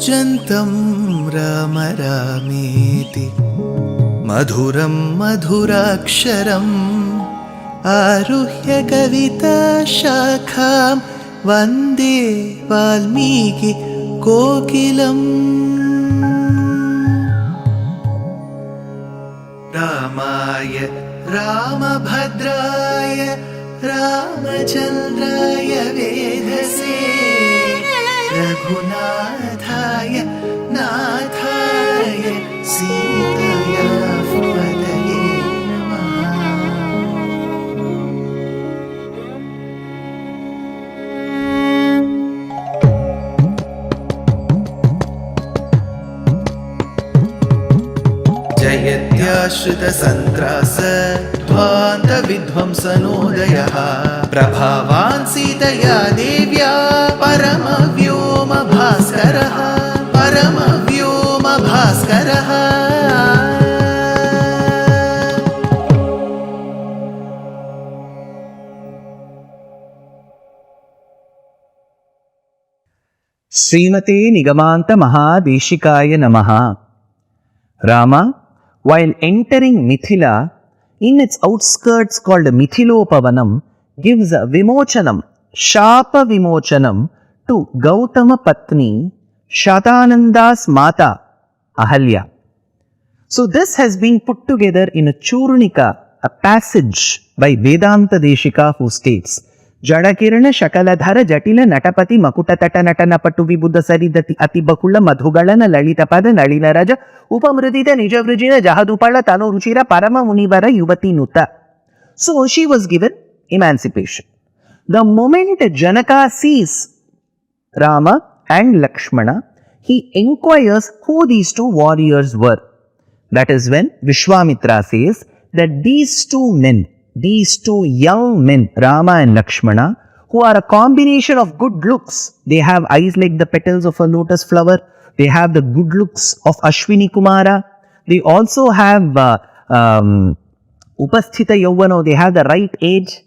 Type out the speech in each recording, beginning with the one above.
कूजन्तं राम रामेति मधुरं मधुराक्षरम् आरुह्य कविताशाखां वन्दे वाल्मीकि कोकिलम्। रामाय रामभद्राय रामचन्द्राय वेधसे रघुनाथाय नाथाय सीताया पतये नमः। जयत्याश्रितसन्त्रास ध्वान्तविध्वंसनोदयः प्रभावान् सीतया देव्या परमव्योमभास्करः परमव्योमभास्करः। श्रीमते निगमान्त महादेशिकाय नमः। Rama, while entering Mithila, in its outskirts called Mithilopavanam, gives Vimochanam, Shapa Vimochanam to Gautama Patni, Shatananda's Mata, Ahalya. So this has been put together in a Churunika, a passage by Vedanta Deshika, who states, Jadakirana Shakaladhara Jatila Natapati Makutatata Natanapatu Vibuddha Saridati Atibakula Madhugalana Lalitapada Nalina Raja Upamridita Nijavrijina Jahadupala Tano Ruchira Parama Munivara Yuvati Nuta. So she was given emancipation. The moment Janaka sees Rama and Lakshmana, he inquires who these two warriors were. That is when Vishwamitra says that these two men, these two young men, Rama and Lakshmana, who are a combination of good looks. They have eyes like the petals of a lotus flower. They have the good looks of Ashwini Kumara. They also have Upasthita Yauvano. They have the right age.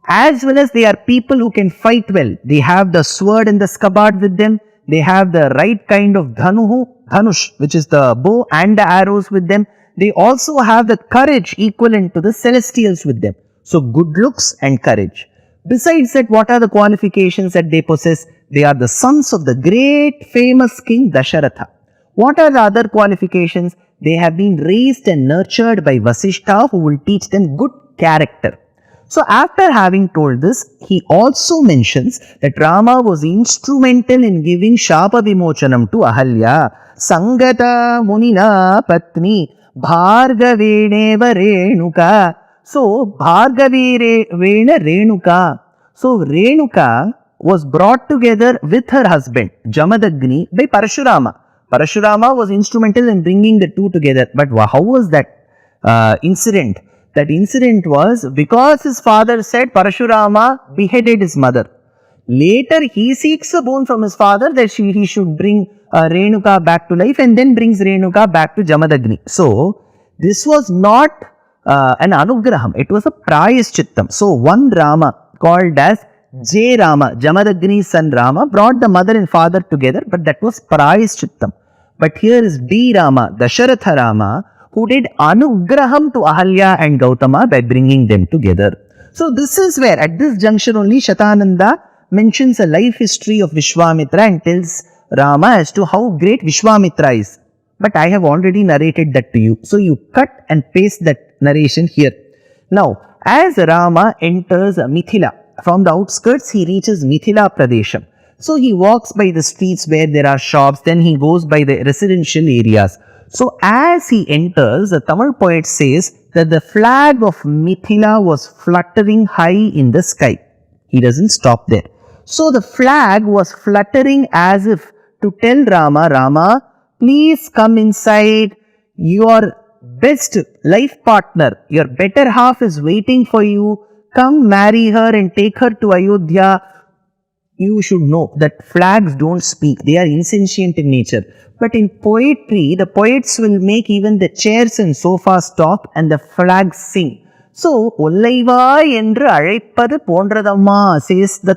As well as they are people who can fight well. They have the sword and the scabbard with them. They have the right kind of dhanush, which is the bow and the arrows with them. They also have the courage equivalent to the celestials with them. So good looks and courage. Besides that, what are the qualifications that they possess? They are the sons of the great famous king Dasharatha. What are the other qualifications? They have been raised and nurtured by Vasishtha, who will teach them good character. So after having told this, he also mentions that Rama was instrumental in giving Shapa Vimochanam to Ahalya. Sangata Munina Patni Bhargaveneva Renuka. So Bhargavena Renuka. So Renuka was brought together with her husband Jamadagni by Parashurama. Parashurama was instrumental in bringing the two together. But how was that incident? That incident was because his father said Parashurama beheaded his mother. Later he seeks a boon from his father that he should bring Renuka back to life, and then brings Renuka back to Jamadagni. So this was not an anugraham, it was a prayaschittam. So one Rama called as J Rama, Jamadagni's son Rama, brought the mother and father together, but that was prayaschittam. But here is D Rama, Dasharatha Rama, who did anugraham to Ahalya and Gautama by bringing them together. So this is where at this juncture only Shatananda mentions a life history of Vishwamitra and tells Rama as to how great Vishwamitra is. But I have already narrated that to you. So you cut and paste that narration here. Now, as Rama enters Mithila, from the outskirts he reaches Mithila Pradesham. So he walks by the streets where there are shops, then he goes by the residential areas. So as he enters, the Tamil poet says that the flag of Mithila was fluttering high in the sky. He doesn't stop there. So the flag was fluttering as if to tell Rama, Rama, please come inside. Your best life partner, your better half is waiting for you. Come marry her and take her to Ayodhya. You should know that flags don't speak. They are insentient in nature. But in poetry, the poets will make even the chairs and sofas talk and the flags sing. So, Ollaivai என்று அழைப்பது போன்றதம்மா, says the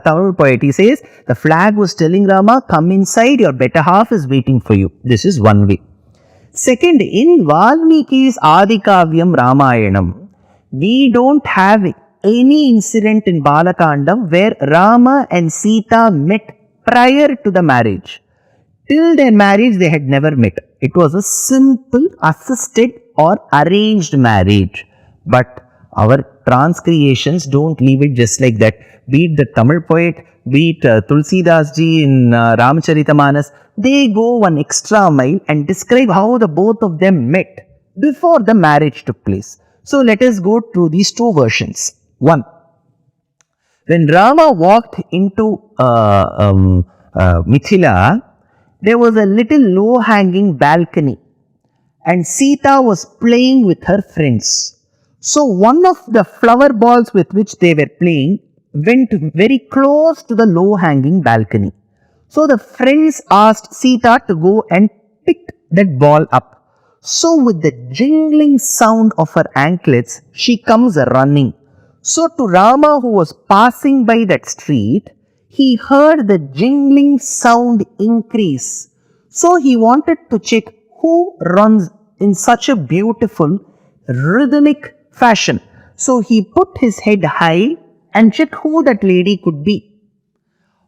Tamil poet. He says, the flag was telling Rama, come inside, your better half is waiting for you. This is one way. Second, in Valmiki's Adikavyam Ramayanam, we don't have any incident in Bala Kandam where Rama and Sita met prior to the marriage. Till their marriage, they had never met. It was a simple, assisted or arranged marriage. But our transcreations don't leave it just like that. Be it the Tamil poet, be it Tulsidas ji in Ramacharita-manas, they go one extra mile and describe how the both of them met before the marriage took place. So let us go through these two versions. One, when Rama walked into Mithila, there was a little low-hanging balcony and Sita was playing with her friends. So one of the flower balls with which they were playing went very close to the low-hanging balcony. So the friends asked Sita to go and pick that ball up. So with the jingling sound of her anklets, she comes running. So to Rama, who was passing by that street, he heard the jingling sound increase. So he wanted to check who runs in such a beautiful rhythmic fashion. So he put his head high and checked who that lady could be.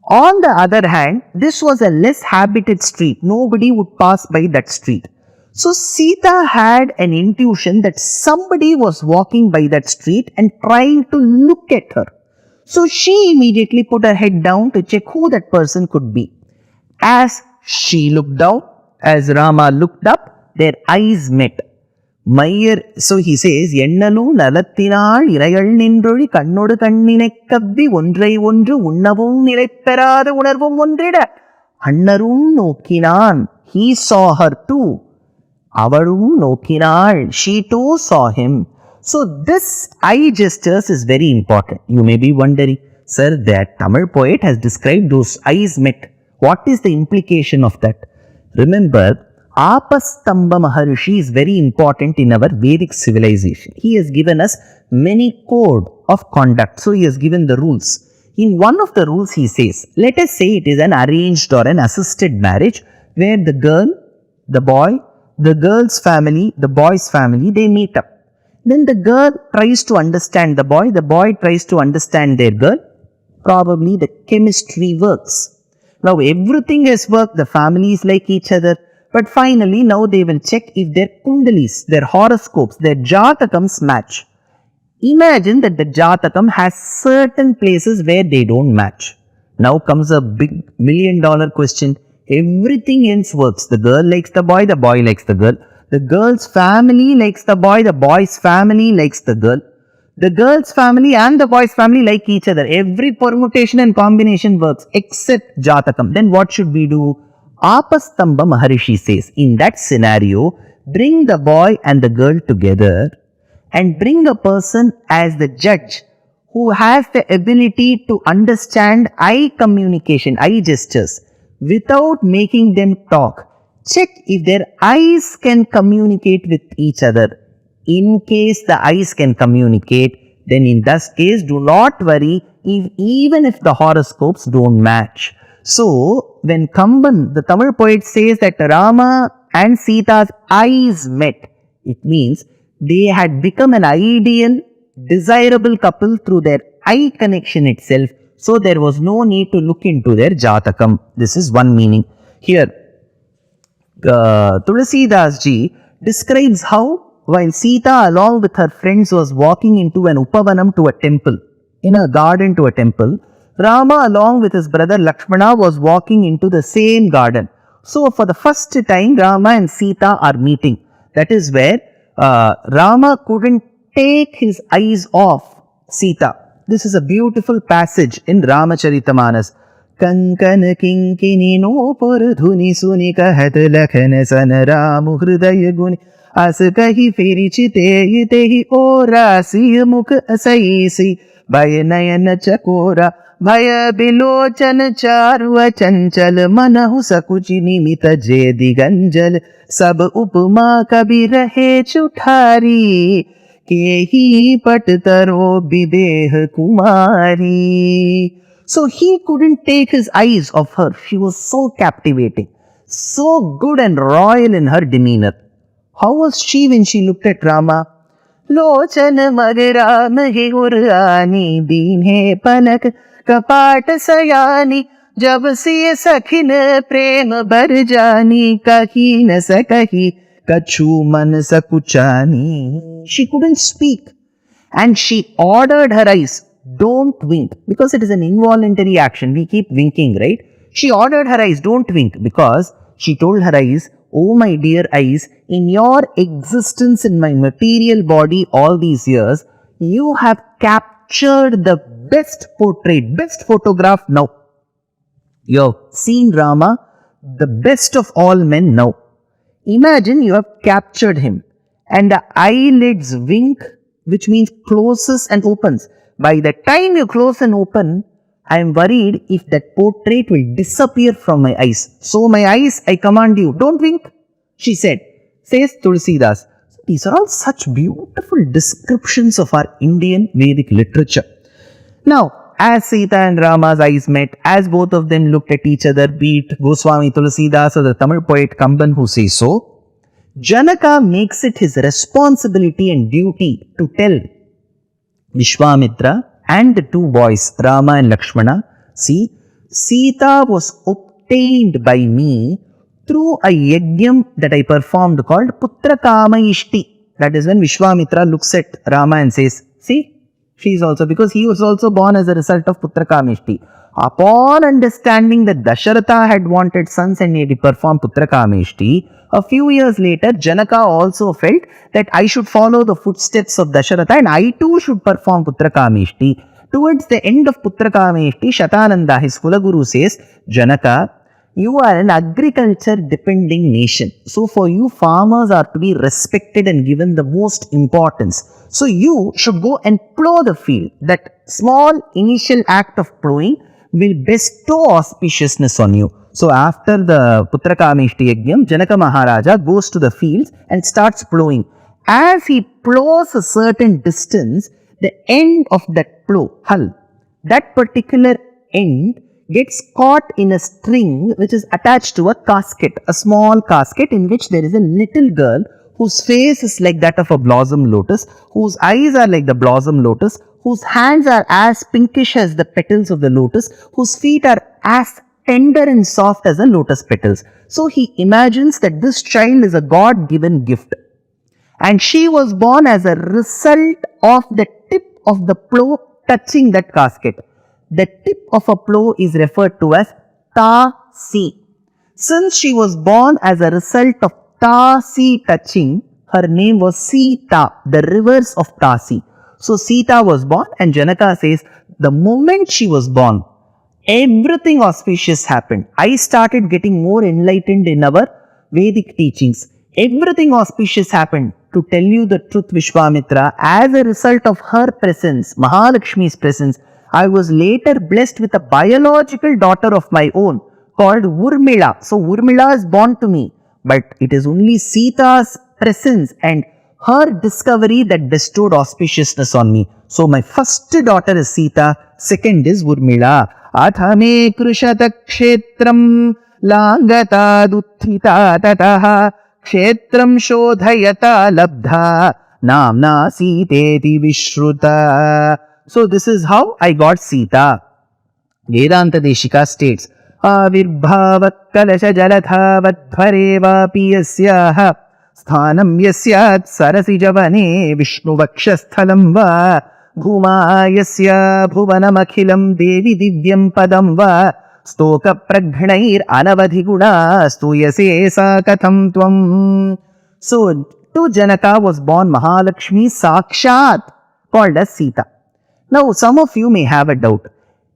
On the other hand, this was a less habited street. Nobody would pass by that street. So Sita had an intuition that somebody was walking by that street and trying to look at her. So she immediately put her head down to check who that person could be. As she looked down, as Rama looked up, their eyes met. So he says, எண்ணலும் நலத்தினால் இறைகள் நின்றொழி கண்ணோடு கண்ணினை கவ்வி ஒன்றை ஒன்று உண்ணவும் நிலைப்பெறாத உணர்வும் ஒன்றிட அண்ணரும் நோக்கினான். He saw her too. அவளும் நோக்கினாள். She too saw him. So this eye gestures is very important. You may be wondering, sir, that Tamil poet has described those eyes met. What is the implication of that? Remember, Apastamba Maharishi is very important in our Vedic civilization. He has given us many code of conduct. So he has given the rules. In one of the rules he says, let us say it is an arranged or an assisted marriage where the girl, the boy, the girl's family, the boy's family, they meet up. Then the girl tries to understand the boy tries to understand their girl. Probably the chemistry works. Now everything has worked, the families like each other. But finally, now they will check if their kundalis, their horoscopes, their jatakams match. Imagine that the jatakam has certain places where they don't match. Now comes a big $1 million question. Everything else works. The girl likes the boy likes the girl. The girl's family likes the boy's family likes the girl. The girl's family and the boy's family like each other. Every permutation and combination works except jatakam. Then what should we do? Apastamba Maharishi says, in that scenario, bring the boy and the girl together and bring a person as the judge who has the ability to understand eye communication, eye gestures, without making them talk. Check if their eyes can communicate with each other. In case the eyes can communicate, then in that case, do not worry even if the horoscopes don't match. So, when Kamban, the Tamil poet, says that Rama and Sita's eyes met, it means they had become an ideal, desirable couple through their eye connection itself. So, there was no need to look into their jatakam. This is one meaning. Here, Tulsidas ji describes how while Sita along with her friends was walking into an upavanam to a temple, in a garden to a temple, Rama along with his brother Lakshmana was walking into the same garden. So for the first time Rama and Sita are meeting. That is where Rama couldn't take his eyes off Sita. This is a beautiful passage in Ramacharita-manas. Kankana kinkini no purdhuni suni kahat lakhana sana ramu hridaya guni askahi firichite itehi ora siya mukh asaisi bayanayana chakora भय बिलोचन चारु चंचल मनहु सकुचि निमित जे दिगंजल सब उपमा कबि रहे चुठारी kehi pattaro bideh kumari. So he couldn't take his eyes off her. She was so captivating, so good and royal in her demeanor. How was she when she looked at Rama? लोचन मगरा महे उरानी दीन है पलक कपाट सयानी जब से सखिन प्रेम बर जानी कही न सकही कछु मन सकुचानी. She couldn't speak and she ordered her eyes, don't wink, because it is an involuntary action. We keep winking, right? She ordered her eyes, don't wink, because she told her eyes, oh my dear eyes, in your existence in my material body all these years, you have captured the best portrait, best photograph now. You have seen Rama, the best of all men now. Imagine you have captured him and the eyelids wink, which means closes and opens. By the time you close and open, I am worried if that portrait will disappear from my eyes. So my eyes, I command you, don't wink, she said, says Tulsidas. These are all such beautiful descriptions of our Indian Vedic literature. Now, as Sita and Rama's eyes met, as both of them looked at each other, be it Goswami Tulsidas or the Tamil poet Kamban who says so, Janaka makes it his responsibility and duty to tell Vishwamitra and the two boys, Rama and Lakshmana, see, Sita was obtained by me through a yagyam that I performed called Putra Kama Ishti. That is when Vishwamitra looks at Rama and says, see, she is also, because he was also born as a result of Putra Kama Ishti. Upon understanding that Dasharatha had wanted sons and he performed Putra Kama Ishti, a few years later, Janaka also felt that I should follow the footsteps of Dasharatha and I too should perform Putra Kama Ishti. Towards the end of Putra Kama Ishti, Shatananda, his Kulaguru, says, Janaka, you are an agriculture depending nation. So for you, farmers are to be respected and given the most importance. So you should go and plow the field. That small initial act of plowing will bestow auspiciousness on you. So after the Putra Kamishti Yagyam, Janaka Maharaja goes to the fields and starts plowing. As he plows a certain distance, the end of that plow, hull, that particular end gets caught in a string which is attached to a casket, a small casket in which there is a little girl whose face is like that of a blossom lotus, whose eyes are like the blossom lotus, whose hands are as pinkish as the petals of the lotus, whose feet are as tender and soft as the lotus petals. So he imagines that this child is a God-given gift. And she was born as a result of the tip of the plow touching that casket. The tip of a plow is referred to as Ta-si. Since she was born as a result of Ta-si touching, her name was Sita, the rivers of Ta-si. So Sita was born, and Janaka says, the moment she was born, everything auspicious happened. I started getting more enlightened in our Vedic teachings. Everything auspicious happened. To tell you the truth, Vishwamitra, as a result of her presence, Mahalakshmi's presence, I was later blessed with a biological daughter of my own called Urmila. So Urmila is born to me, but it is only Sita's presence and her discovery that bestowed auspiciousness on me. So my first daughter is Sita, second is Urmila. Athame krushata kshetram langata duthita tataha kshetram shodhayata labdha namna siteti vishruta. So this is how I got Sita. Vedanta Deshika states, Avirbhava kalasha jalatha vadhvareva piyasyaha sthanam yasyat sarasi javane vishnu vakshasthalam va bhuma yasya bhuvanam akhilam devi divyam padam va stoka pragnair anavadhiguna stuyase sa katham tvam. So to Janaka was born Mahalakshmi Sakshat, called as Sita. Now, some of you may have a doubt.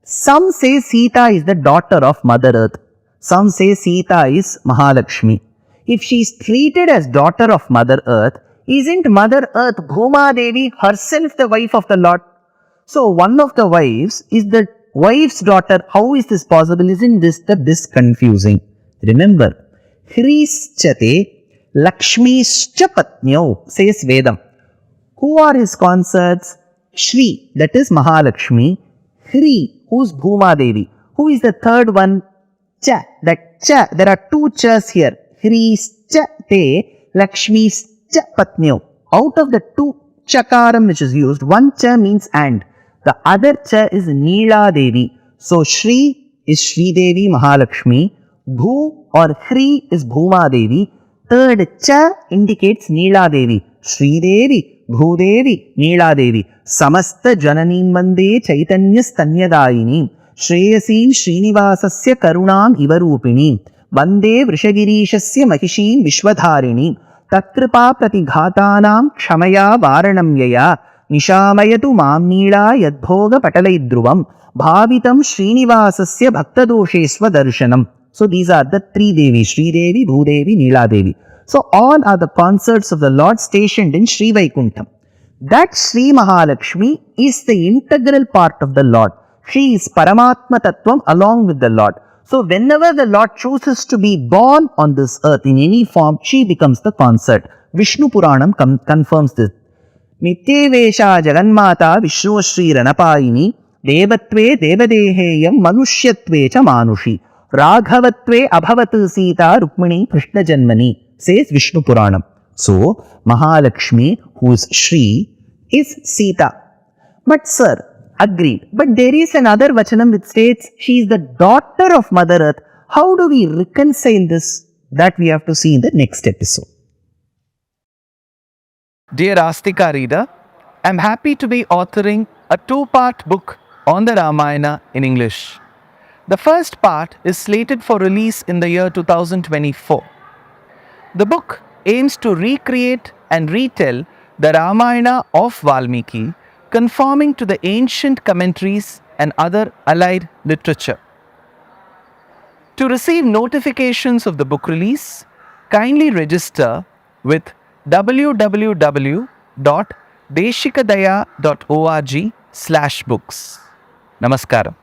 Some say Sita is the daughter of Mother Earth. Some say Sita is Mahalakshmi. If she is treated as daughter of Mother Earth, isn't Mother Earth Bhuma Devi herself the wife of the Lord? So, one of the wives is the wife's daughter. How is this possible? Isn't this confusing? Remember, Hrischate Lakshmischapatnyo, says Vedam. Who are his consorts? Shri, that is Mahalakshmi. Hri, who's Bhuma Devi. Who is the third one? Cha, that Cha. There are two Chas here. Hri's Cha Te, Lakshmi's Cha Patnyo. Out of the two Chakaram which is used, one Cha means and. The other Cha is Neela Devi. So Shri is Shri Devi Mahalakshmi. Bhu or Hri is Bhuma Devi. Third Cha indicates Neela Devi. Shri Devi, Bhu Devi, Neela Devi. Samasta Jananim Vande Chaitanya Stanyadayini. Shreyasin Srinivasasya Karunam Ivarupini. Vande Vrishagirishasya Mahishim Vishwadharini. Tatkripa Pratighatanam Kshamaya Varanam Yaya. Nishamayatu Mamnila Yadbhoga Patalaidruvam. Bhavitam Srinivasasya Bhaktadoshesva Darshanam. So these are the three Devi, Shri Devi, Bhu Devi, Neela Devi. So all are the consorts of the Lord stationed in Sri Vaikuntham. That Sri Mahalakshmi is the integral part of the Lord. She is Paramatma Tattvam along with the Lord. So whenever the Lord chooses to be born on this earth in any form, she becomes the consort. Vishnu Puranam confirms this. Nityevesha Jaganmata Vishnu Shri Ranapayini Devatve Devadeheyam Manushyatve Cha Manushi Raghavatve Abhavat Sita Rukmini Krishna Janmani, says Vishnu Puranam. So, Mahalakshmi, who is Shri, is Sita. But sir, agreed. But there is another Vachanam which states she is the daughter of Mother Earth. How do we reconcile this? That we have to see in the next episode. Dear Astika reader, I am happy to be authoring a two-part book on the Ramayana in English. The first part is slated for release in the year 2024. The book aims to recreate and retell the Ramayana of Valmiki, conforming to the ancient commentaries and other allied literature. To receive notifications of the book release, kindly register with www.deshikadaya.org/books. Namaskaram.